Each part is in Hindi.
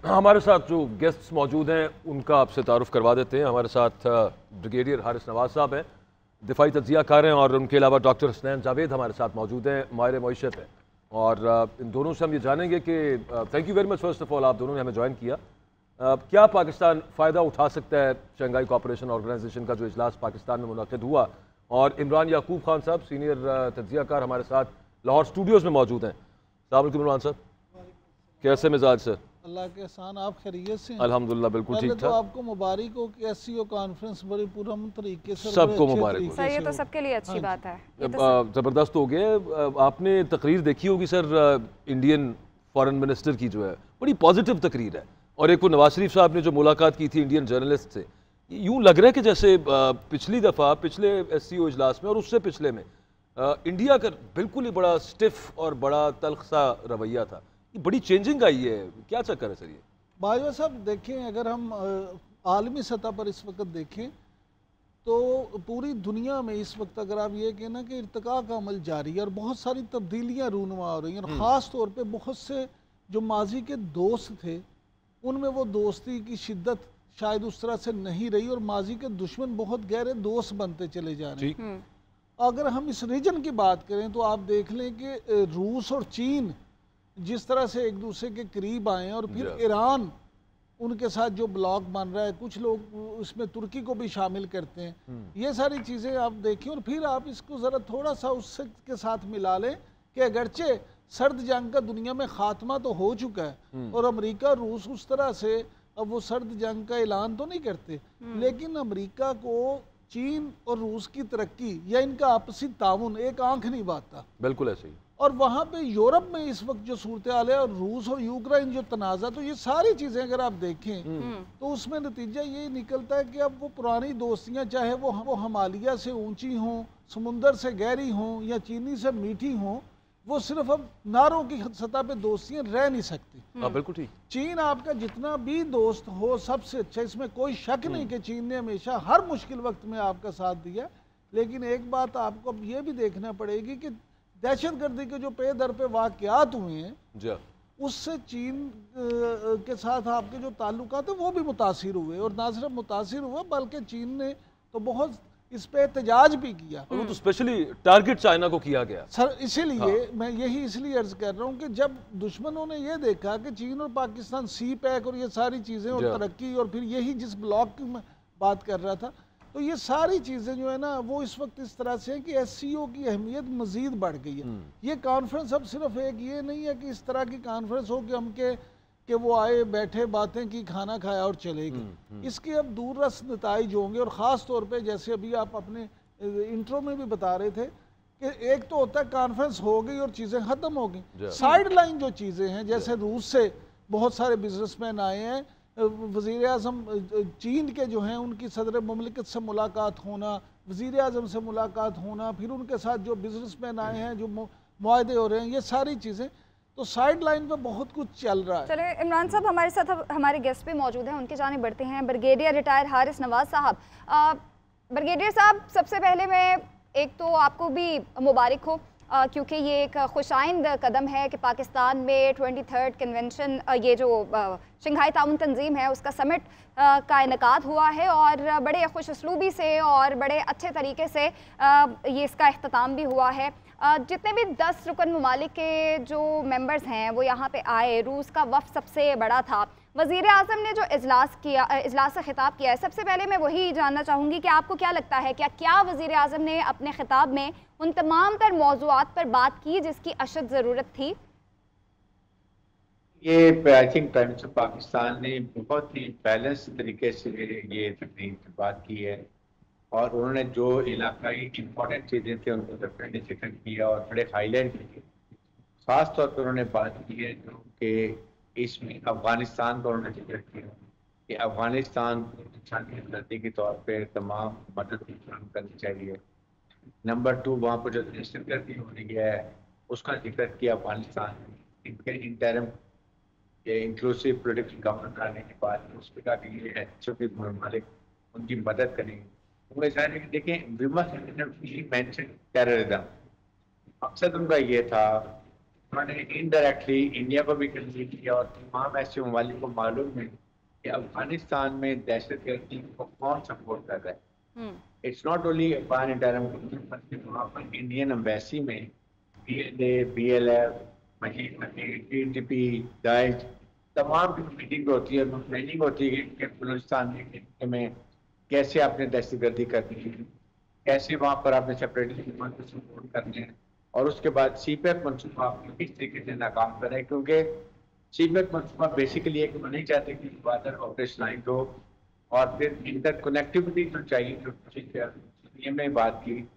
हमारे साथ जो गेस्ट्स मौजूद हैं उनका आपसे तारुफ करवा देते हैं। हमारे साथ ब्रिगेडियर हारिस नवाज साहब हैं, दिफाई तज्जिया कार हैं, और उनके अलावा डॉक्टर हसनैन जावेद हमारे साथ मौजूद हैं, माहिर मईशत हैं। और इन दोनों से हम ये जानेंगे कि thank you very much first of all, आप दोनों ने हमें ज्वाइन किया। क्या पाकिस्तान फ़ायदा उठा सकता है शंघाई कोऑपरेशन ऑर्गेनाइजेशन का जो इजलास पाकिस्तान में मुनक़िद हुआ? और इमरान याकूब खान साहब सीनियर तज्जिया कार हमारे साथ लाहौर स्टूडियोज़ में मौजूद हैं। अस्सलाम वालेकुम इमरान साहब, कैसे मिजाज से? अल्लाह के एहसान, आप खैरियत से? अल्हम्दुलिल्लाह बिल्कुल ठीक तो ठाक। आपको मुबारक हो कि एससीओ कॉन्फ्रेंस बड़ी पूरअमन तरीके से, सबको मुबारक हो सर, ये तो सबके लिए अच्छी बात है। ज़बरदस्त हो गया। आपने तकरीर देखी होगी सर, इंडियन फॉरेन मिनिस्टर की जो है, बड़ी पॉजिटिव तकरीर है। और एक वो नवाज शरीफ साहब ने जो मुलाकात की थी इंडियन जर्नलिस्ट से, यूँ लग रहा है कि जैसे पिछली दफ़ा पिछले एससीओ इजलास में और उससे पिछले में इंडिया का बिल्कुल ही बड़ा स्टिफ और बड़ा तल्ख सा रवैया था। ये बड़ी चेंजिंग आई है, क्या चक्कर है सर ये? बाजवा साहब देखें, अगर हम आलमी सतह पर इस वक्त देखें तो पूरी दुनिया में इस वक्त अगर आप ये कहना कि इर्तिका का अमल जारी है और बहुत सारी तब्दीलियाँ रूनुमा हो रही हैं, और ख़ास तौर पे बहुत से जो माजी के दोस्त थे उनमें वो दोस्ती की शिद्दत शायद उस तरह से नहीं रही, और माजी के दुश्मन बहुत गहरे दोस्त बनते चले जा रहे हैं। अगर हम इस रीजन की बात करें तो आप देख लें कि रूस और चीन जिस तरह से एक दूसरे के करीब आए हैं, और फिर ईरान उनके साथ जो ब्लॉक बन रहा है, कुछ लोग इसमें तुर्की को भी शामिल करते हैं, ये सारी चीज़ें आप देखें। और फिर आप इसको ज़रा थोड़ा सा उससे के साथ मिला लें कि अगरचे सर्द जंग का दुनिया में खात्मा तो हो चुका है, और अमेरिका रूस उस तरह से अब वो सर्द जंग का ऐलान तो नहीं करते, लेकिन अमेरिका को चीन और रूस की तरक्की या इनका आपसी ताउन एक आंख नहीं बांधता। बिल्कुल ऐसे ही। और वहाँ पे यूरोप में इस वक्त जो सूरत हाल है, और रूस और यूक्रेन जो तनाज़ा, तो ये सारी चीज़ें अगर आप देखें तो उसमें नतीजा ये निकलता है कि अब वो पुरानी दोस्तियाँ, चाहे वो हिमालय से ऊंची हों, समुंदर से गहरी हों, या चीनी से मीठी हों, वो सिर्फ अब नारों की सतह पे दोस्तियाँ रह नहीं सकती। बिल्कुल ठीक। चीन आपका जितना भी दोस्त हो सबसे अच्छा, इसमें कोई शक नहीं कि चीन ने हमेशा हर मुश्किल वक्त में आपका साथ दिया। लेकिन एक बात आपको अब ये भी देखना पड़ेगी कि दहशत गर्दी के जो पे दर पे वाक़यात हुए हैं, उससे चीन के साथ आपके जो ताल्लुकात हैं वो भी मुतासिर हुए, और ना सिर्फ मुतासिर हुआ बल्कि चीन ने तो बहुत इस पे एहतजाज भी किया। वो तो स्पेशली टारगेट चाइना को किया गया सर, इसीलिए मैं यही इसलिए अर्ज कर रहा हूँ कि जब दुश्मनों ने ये देखा कि चीन और पाकिस्तान सी पैक और ये सारी चीज़ें और तरक्की, और फिर यही जिस ब्लॉक की मैं बात कर रहा था, तो ये सारी चीज़ें जो है ना वो इस वक्त इस तरह से है कि एससीओ की अहमियत मज़ीद बढ़ गई है। ये कॉन्फ्रेंस अब सिर्फ एक ये नहीं है कि इस तरह की कॉन्फ्रेंस हो कि हम कि वो आए बैठे बातें की, खाना खाया और चले गए। इसके अब दूररस नताइज होंगे, और ख़ास तौर पे जैसे अभी आप अपने इंट्रो में भी बता रहे थे कि एक तो होता है कॉन्फ्रेंस हो गई और चीज़ें ख़त्म हो गई, साइड लाइन जो चीज़ें हैं, जैसे रूस से बहुत सारे बिजनेसमैन आए हैं, वज़ीर आज़म चीन के जो हैं उनकी सदर मुमलिकत से मुलाकात होना, वज़ीर आज़म से मुलाकात होना, फिर उनके साथ जो बिजनेसमैन आए हैं, जो मुआहदे हो रहे हैं, ये सारी चीज़ें तो साइड लाइन पे बहुत कुछ चल रहा है। चले इमरान साहब, हमारे साथ हमारे गेस्ट भी मौजूद हैं, उनकी जानिब बढ़ते हैं। ब्रिगेडियर रिटायर हारिस नवाज साहब। ब्रिगेडियर साहब, सबसे पहले मैं एक तो आपको भी मुबारक हो, क्योंकि ये एक खुशाइंद कदम है कि पाकिस्तान में 23rd कन्वेंशन, ये जो शंघाई ताउन तंजीम है उसका समिट का इनेकाद हुआ है, और बड़े खुश उसलूबी से और बड़े अच्छे तरीके से ये इसका अख्ताम भी हुआ है। जितने भी 10 रुकन ममालिक के जो मेंबर्स हैं वो यहाँ पे आए, रूस का वफ़द सबसे बड़ा था, वज़ीर आज़म ने जो इजलास से खिताब किया है, सबसे पहले मैं वही जानना चाहूँगी कि आपको क्या लगता है, क्या वज़ीर आज़म ने अपने खिताब में उन तमाम तर मौज़ूआत पर बात की जिसकी अशद ज़रूरत थी? ये I think prime minister Pakistan ने बहुत ही बैलेंस तरीके से ये तकरीर की बात की है, और उन्होंने जो इलाकाई इम्पोर्टेंट चीज़ें थी उनको तो पहले जिक्र किया और बड़े हाईलाइट किए। ख़ास तौर पर उन्होंने बात की है जो कि इसमें अफ़गानिस्तान का उन्होंने जिक्र किया कि अफ़गानिस्तान को इंसानी हमदर्दी के तौर पर तमाम मदद फराहम करनी चाहिए। नंबर 2, वहाँ पर जो दहशत गर्दी हो रही है उसका जिक्र किया अफ़गानिस्तान इनके इंटरम इंक्लूसिव पोलिटिकल गवर्नमेंट आने के बाद उस पर का भी है चूँकि ममालिक उनकी मदद करेंगे। देखें, वी मस्ट मेंशन टेररिज्म। मकसद उनका ये था उन्होंने इनडायरेक्टली इंडिया को भी कन्वीन किया और तमाम ऐसे ममालिक को मालूम है कि अफगानिस्तान में दहशतगर्दी को कौन सपोर्ट कर रहा है। It's not only Afghan interim बल्कि वहाँ पर इंडियन एम्बेसी में PLA, BLF, TTP, दाइश तमाम की मीटिंग होती है, प्लानिंग होती है कि बलूचिस्तान में कैसे आपने दहशतगर्दी करनी है, कैसे वहाँ पर आपने सेपरेटिस्ट को सपोर्ट करने हैं, और उसके बाद CPEC मनसूबा आप किस तरीके से नाकाम करें, क्योंकि CPEC मनसूबा बेसिकली एक वो नहीं चाहते कि बॉर्डर ऑपरेशनलाइज हो, और फिर इंटर कनेक्टिविटी जो चाहिए जो ये मैं बात की।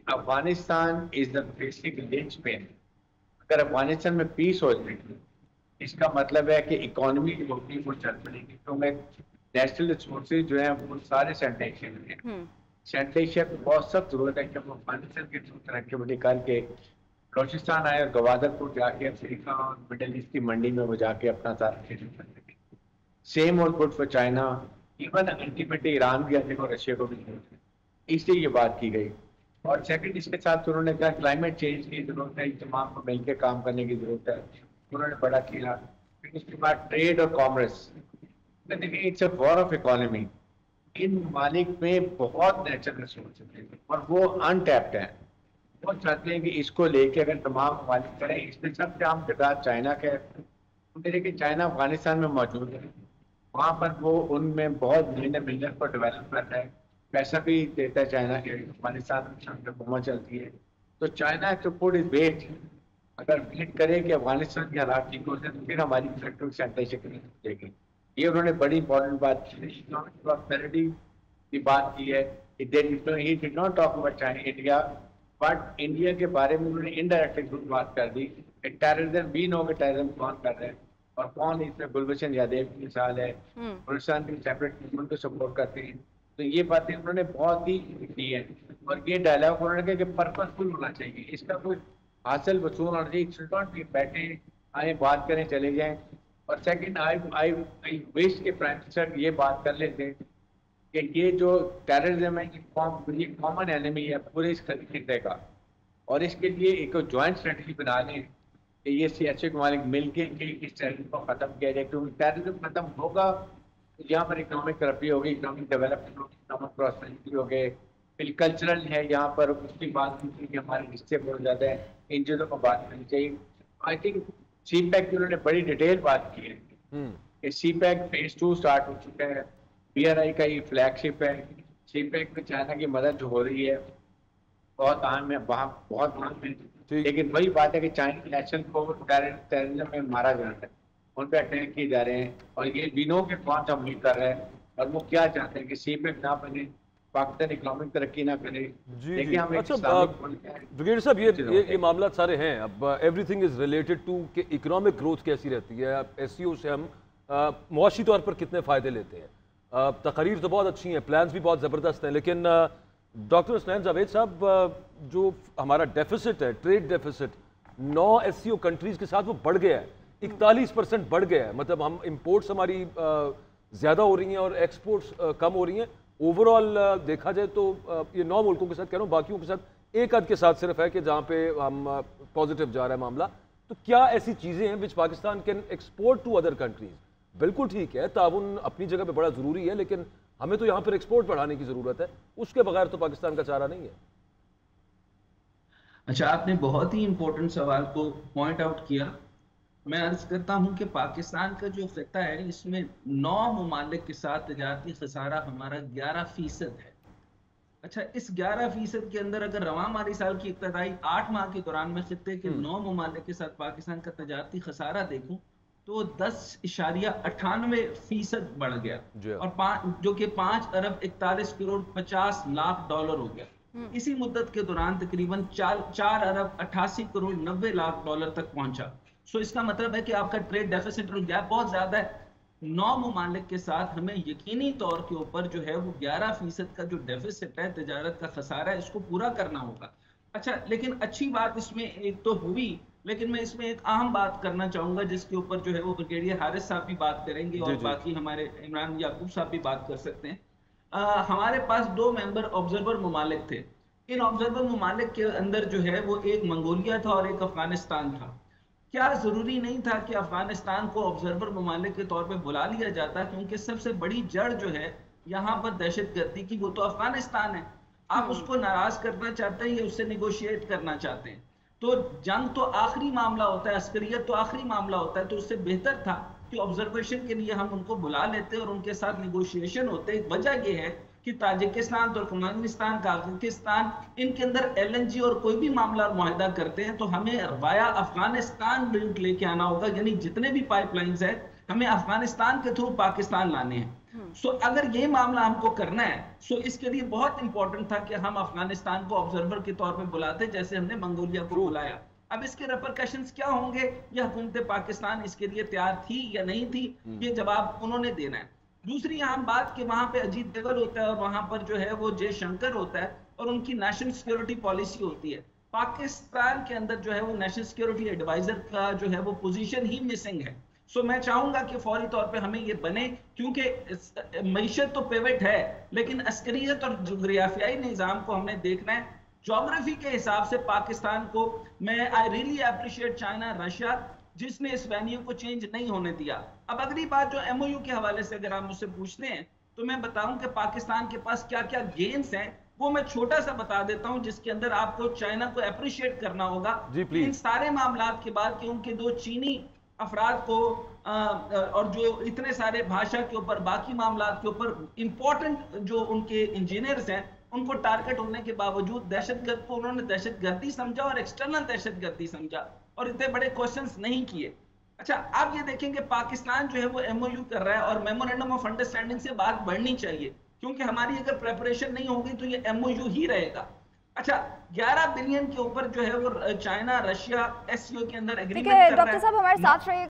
Afghanistan is the basic linchpin. अगर अफगानिस्तान में पीस हो जाएगी इसका मतलब है कि इकोनॉमी की रोटी वो चल पड़ेगी, तो मैं नेशनल रिसोर्सेज जो है वो सारे सेंट्रल एशिया में हैं। सेंट्रल एशिया को बहुत सख्त जरूरत है कि हम अफगानिस्तान की कनेक्टिविटी करके बलोचिस्तान आए और गवादरपुर जाके अफ्रीका और मिडल ईस्ट की मंडी में वो जाके अपना सारा खेल कर सके। सेम और good for China, even ultimately Iran भी आने को रशिया को भी जरूरत है, इसलिए ये बात की गई। और सेकंड इसके साथ उन्होंने कहा क्लाइमेट चेंज की जरूरत है, तमाम को मिलकर काम करने की जरूरत है, उन्होंने बड़ा किया। फिर उसके बाद ट्रेड और commerce, it's a war of economy. इन ममालिक में बहुत नेचुरल रिसोर्सेज हैं और वो अनटैप्ड हैं। वो चाहते हैं कि इसको लेके अगर तमाम ममालिक करें, इसमें सबसे आम किरदार चाइना का है, लेकिन चाइना अफगानिस्तान में मौजूद है, वहाँ पर वो उनमें बहुत मिलियन को डेवलप कर रहा है, पैसा भी देता है चाइना के, अफगानिस्तान में हुकूमत चलती है। तो China to put is weight, अगर वेट करे कि अफगानिस्तान के हालात ठीक हो जाए तो फिर हमारी फैक्ट्री सेंट्रेशन देगी। ये उन्होंने बड़ी इंपॉर्टेंट बात की, इकोनॉमिक प्रॉस्पेरिटी की बात की है। He did not talk about China India, but India के बारे में उन्होंने इनडायरेक्टली बात कर दी। टेररिज्म भी नो कि टेररिज्म कौन कर रहे हैं और कौन इसमें गुलभूषण यादव की मिसाल है, बलूचिस्तान की सेपरेट मूवमेंट को सपोर्ट करते हैं। तो ये बातें उन्होंने बहुत ही की है और ये डायलॉग उन्होंने कहा कि पर्पसफुल होना चाहिए, इसका कोई हासिल वसूल होना चाहिए। बैठे आए बात करें चले जाएं। और सेकंड आई विश के प्राइम मिनिस्टर ये बात कर लेते हैं कि ये जो टेररिज्म है ये कॉमन एनिमी है पूरे इस खिते का, और इसके लिए एक ज्वाइंट स्ट्रेटजी बना लें कि ये सियासी ममालिक मिलके इस टेररिज्म को खत्म किया जाए। क्योंकि टेररिज्म खत्म होगा यहाँ पर इकोनॉमिक तरक्की होगी, इकोनॉमिक डेवलपमेंट होगी, इकोनॉमिक प्रॉस्पेरिटी होगी। फिर कल्चरल है यहाँ पर उसकी बात की कि हमारे रिश्ते बहुत ज़्यादा है, इन चीज़ों को बात करनी चाहिए। आई थिंक CPEC की उन्होंने बड़ी डिटेल बात की है कि CPEC फेज 2 स्टार्ट हो चुका है, BRI का ये फ्लैगशिप है। CPEC में चाइना की मदद जो हो रही है बहुत अहम है, वहाँ बहुत अहम है। लेकिन वही बात है कि चाइनीज नेशनल को टेररिज्म में मारा जा रहा है, उन पर अटैक किए जा रहे हैं, और ये बिनो के कौन सा उम्मीद कर रहे हैं और वो क्या चाहते हैं कि CPEC ना बने, पाकिस्तान इकोनॉमिक तरक्की ना करे। देखिए हम अच्छा ब्रिगेडियर साहब, ये मामला सारे हैं। अब एवरीथिंग इज रिलेटेड टू कि इकोनॉमिक ग्रोथ कैसी रहती है, SCO से हम मुआशी तौर पर कितने फ़ायदे लेते हैं। तकरीर तो बहुत अच्छी हैं, प्लान्स भी बहुत ज़बरदस्त हैं, लेकिन डॉक्टर हसनैन जावेद साहब, जो हमारा डेफिसिट है, ट्रेड डेफिसिट 9 SCO कंट्रीज़ के साथ वो बढ़ गया है, 41% बढ़ गया है। मतलब हम इम्पोर्ट्स हमारी ज़्यादा हो रही हैं और एक्सपोर्ट्स कम हो रही हैं। ओवरऑल देखा जाए तो ये 9 मुल्कों के साथ कह रहा हूँ, बाकियों के साथ एक आध के साथ सिर्फ है कि जहाँ पे हम पॉजिटिव जा रहा है मामला। तो क्या ऐसी चीज़ें हैं which Pakistan can export to other countries? बिल्कुल ठीक है, ताउन अपनी जगह पे बड़ा ज़रूरी है, लेकिन हमें तो यहाँ पर एक्सपोर्ट बढ़ाने की ज़रूरत है, उसके बगैर तो पाकिस्तान का चारा नहीं है। अच्छा, आपने बहुत ही इंपॉर्टेंट सवाल को पॉइंट आउट किया। मैं अर्ज करता हूं कि पाकिस्तान का जो खिता है इसमें 9 ममालिक के साथ तजारती खसारा हमारा 11% है। अच्छा, इस 11% के अंदर अगर रवां माली साल की इब्तदाई 8 माह के दौरान में खिते के 9 ममालिक के साथ पाकिस्तान का तजारती खसारा देखूं तो 10.98% बढ़ गया, और जो कि 5 अरब 41 करोड़ 50 लाख डॉलर हो गया। इसी मुद्दत के दौरान तकरीबन 4 अरब 88 करोड़ 90 लाख डॉलर तक पहुंचा। सो इसका मतलब है कि आपका ट्रेड डेफिसिट और गैप बहुत ज्यादा है। 9 ममालिक के साथ हमें यकीनी तौर के ऊपर जो है वो 11% का जो डेफिसिट है, तजारत का खसारा है, इसको पूरा करना होगा। अच्छा, लेकिन अच्छी बात इसमें एक तो हुई, लेकिन मैं इसमें एक अहम बात करना चाहूंगा जिसके ऊपर जो है वो ब्रिगेडियर हारिस साहब भी बात करेंगे और बाकी हमारे इमरान याकूब साहब भी बात कर सकते हैं। हमारे पास 2 मेंबर ऑब्जर्वर ममालिक थे। इन ऑब्जर्वर ममालिक के अंदर जो है वो एक मंगोलिया था और एक अफगानिस्तान था। क्या जरूरी नहीं था कि अफगानिस्तान को ऑब्जर्वर ममालिक के तौर पे बुला लिया जाता, क्योंकि सबसे बड़ी जड़ जो है यहाँ पर दहशतगर्दी की वो तो अफगानिस्तान है। आप उसको नाराज करना चाहते हैं या उससे निगोशिएट करना चाहते हैं? तो जंग तो आखिरी मामला होता है, अस्करियत तो आखिरी मामला होता है। तो उससे बेहतर था कि ऑब्जर्वेशन के लिए हम उनको बुला लेते और उनके साथ निगोशिएशन होते। वजह यह है कि ताजिकिस्तान, तुर्कमेनिस्तान, काजाकिस्तान, इनके अंदर LNG और कोई भी मामला मुआहदा करते हैं तो हमें वाया अफगानिस्तान रूट लेके आना होगा, यानी जितने भी पाइपलाइंस है हमें अफगानिस्तान के थ्रू पाकिस्तान लाने हैं। अगर ये मामला हमको करना है इसके लिए बहुत इंपॉर्टेंट था कि हम अफगानिस्तान को ऑब्जर्वर के तौर पे बुलाते, जैसे हमने मंगोलिया को बुलाया। अब इसके रेपरकशंस क्या होंगे, यह हुकूमत पाकिस्तान इसके लिए तैयार थी या नहीं थी, ये जवाब उन्होंने देना है। दूसरी अहम बात कि वहां पे अजीत डोभाल होता है और वहां पर जो है वो जयशंकर होता है और उनकी नेशनल सिक्योरिटी पॉलिसी होती है। पाकिस्तान के अंदर जो है वो नेशनल सिक्योरिटी एडवाइजर का जो है वो पोजीशन ही मिसिंग है। मैं चाहूंगा कि फौरी तौर पे हमें ये बने, क्योंकि मईशत तो पिवट है लेकिन अस्करियत और जोग्राफियाई निज़ाम को हमने देखना है। ज्योग्राफी के हिसाब से पाकिस्तान को I really appreciate China, Russia, जिसने इस वेन्यू को चेंज नहीं होने दिया। अब अगली बात जो MOU के हवाले से अगर आप मुझसे पूछते हैं तो मैं बताऊं कि पाकिस्तान के पास क्या क्या गेन्स हैं, वो मैं छोटा सा बता देता हूं, जिसके अंदर आपको चाइना को अप्रिशिएट करना होगा इन सारे मामलात के बाद कि उनके 2 चीनी अफराद को और जो इतने सारे भाषा के ऊपर, बाकी मामलात के ऊपर इंपॉर्टेंट जो उनके इंजीनियर्स हैं, उनको टारगेट होने के बावजूद दहशतगर्द को उन्होंने दहशतगर्दी समझा और एक्सटर्नल दहशतगर्दी समझा और इतने बड़े क्वेश्चंस नहीं किए। अच्छा, आप ये देखेंगे पाकिस्तान जो है वो MOU कर रहा है और मेमोरेंडम ऑफ अंडरस्टैंडिंग से बात बढ़नी चाहिए, क्योंकि हमारी अगर प्रेपरेशन नहीं होगी तो ये MOU ही रहेगा। अच्छा, 11 बिलियन के ऊपर जो है वो चाइना, रशिया SCO के अंदर एग्रीमेंट कर रहा है। डॉक्टर साहब हमारे साथ रहिए।